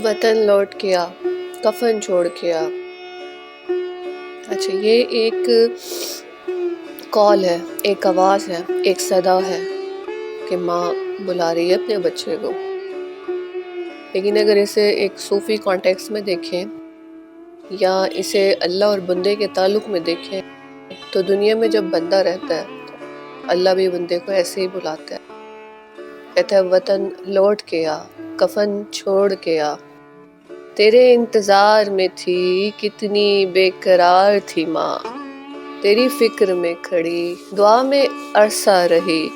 وطن لوٹ کے آ، کفن چھوڑ کے آ۔ اچھا، یہ ایک کال ہے، ایک آواز ہے، ایک صدا ہے کہ ماں بلا رہی ہے اپنے بچے کو۔ لیکن اگر اسے ایک صوفی کانٹیکس میں دیکھیں یا اسے اللہ اور بندے کے تعلق میں دیکھیں تو دنیا میں جب بندہ رہتا ہے تو اللہ بھی بندے کو ایسے ہی بلاتا ہے، کہتا ہے وطن لوٹ کے آ، کفن چھوڑ کے آ۔ تیرے انتظار میں تھی کتنی بے قرار تھی ماں، تیری فکر میں کھڑی دعا میں عرصہ رہی،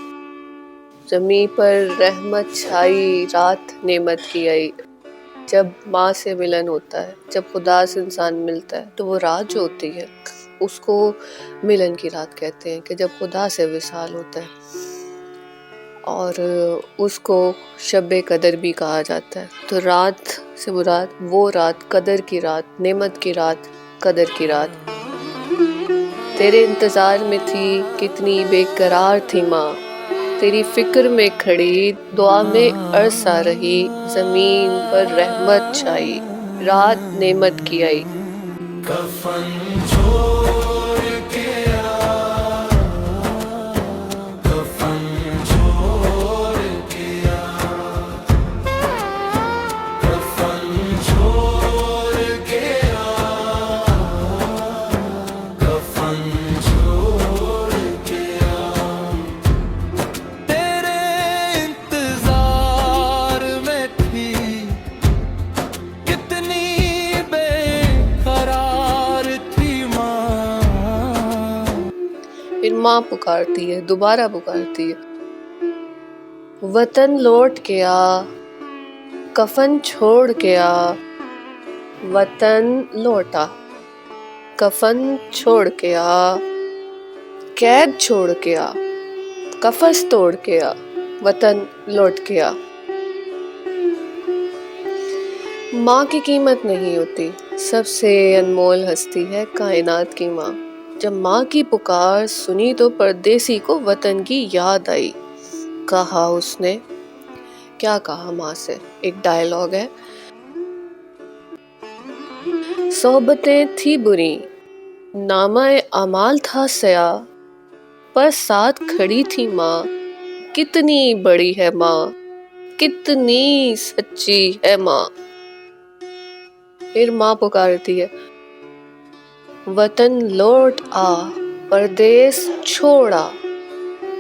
زمیں پر رحمت چھائی رات نعمت کی آئی۔ جب ماں سے ملن ہوتا ہے، جب خدا سے انسان ملتا ہے تو وہ رات جو ہوتی ہے اس کو ملن کی رات کہتے ہیں، کہ جب خدا سے وصال ہوتا ہے، اور اس کو شب قدر بھی کہا جاتا ہے۔ تو رات سے مراد وہ رات، قدر کی رات، نعمت کی رات، قدر کی رات۔ تیرے انتظار میں تھی کتنی بے قرار تھی ماں، تیری فکر میں کھڑی دعا میں عرصہ رہی، زمین پر رحمت چھائی رات نعمت کی آئی۔ کفن چھوڑ کے آ، کفن چھوڑ کے آ، کفن چھوڑ کے آ، کفن چھوڑ کے آ۔ تیرے انتظار میں تھی کتنی بے قرار تھی ماں۔ پھر ماں پکارتی ہے، دوبارہ پکارتی ہے، وطن لوٹ کے آ، کفن چھوڑ کے آ۔ وطن لوٹا، کفن چھوڑ کے آ، قید چھوڑ کے آ، قفس توڑ کے آ، وطن لوٹ کے آ۔ ماں کی قیمت نہیں ہوتی، سب سے انمول ہستی ہے کائنات کی ماں۔ جب ماں کی پکار سنی تو پردیسی کو وطن کی یاد آئی۔ کہا اس نے، کیا کہا ماں سے؟ ایک ڈائلاگ ہے، صحبتیں تھی بری، نامہ اعمال تھا سیاہ، پر ساتھ کھڑی تھی ماں، کتنی بڑی ہے ماں، کتنی سچی ہے ماں۔ پھر ماں پکارتی ہے، وطن لوٹ آ، پردیس چھوڑا،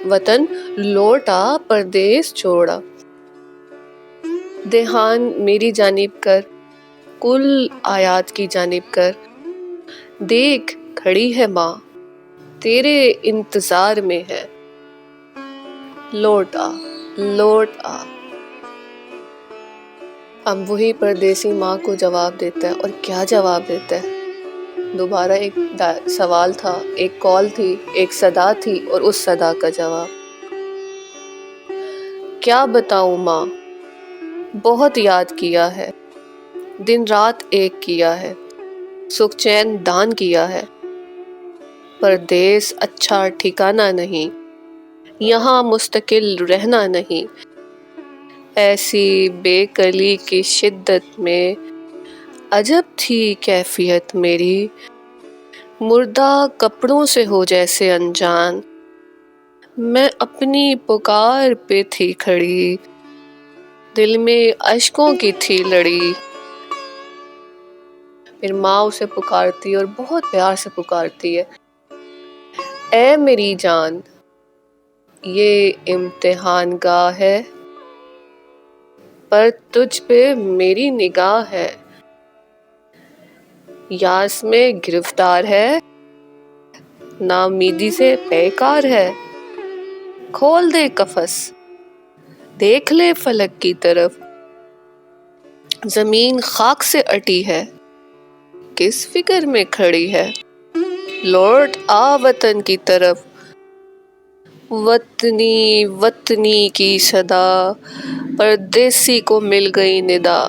وطن لوٹ آ، پردیس چھوڑا۔ دھیان میری جانب کر، کل آیات کی جانب کر، دیکھ کھڑی ہے ماں، تیرے انتظار میں ہے، لوٹ آ، لوٹ آ۔ اب وہی پردیسی ماں کو جواب دیتا ہے، اور کیا جواب دیتا ہے؟ دوبارہ ایک سوال تھا، ایک کال تھی، ایک صدا تھی، اور اس صدا کا جواب، کیا بتاؤں ماں، بہت یاد کیا ہے، دن رات ایک کیا ہے، سکھ چین دان کیا ہے، پردیس اچھا ٹھکانہ نہیں، یہاں مستقل رہنا نہیں، ایسی بے کلی کی شدت میں عجب تھی کیفیت میری، مردہ کپڑوں سے ہو جیسے انجان، میں اپنی پکار پہ تھی کھڑی، دل میں اشکوں کی تھی لڑی۔ پھر ماں اسے پکارتی اور بہت پیار سے پکارتی ہے، اے میری جان، یہ امتحان گاہ ہے، پر تجھ پہ میری نگاہ ہے، یاس میں گرفتار ہے، ناامیدی سے بیکار ہے، کھول دے قفس، دیکھ لے فلک کی طرف، زمین خاک سے اٹی ہے، کس فکر میں کھڑی ہے، لوٹ آ وطن کی طرف، وطنی وطنی کی صدا، پردیسی کو مل گئی ندا،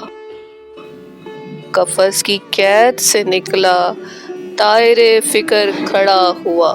قفس کی قید سے نکلا، طائر فکر کھڑا ہوا۔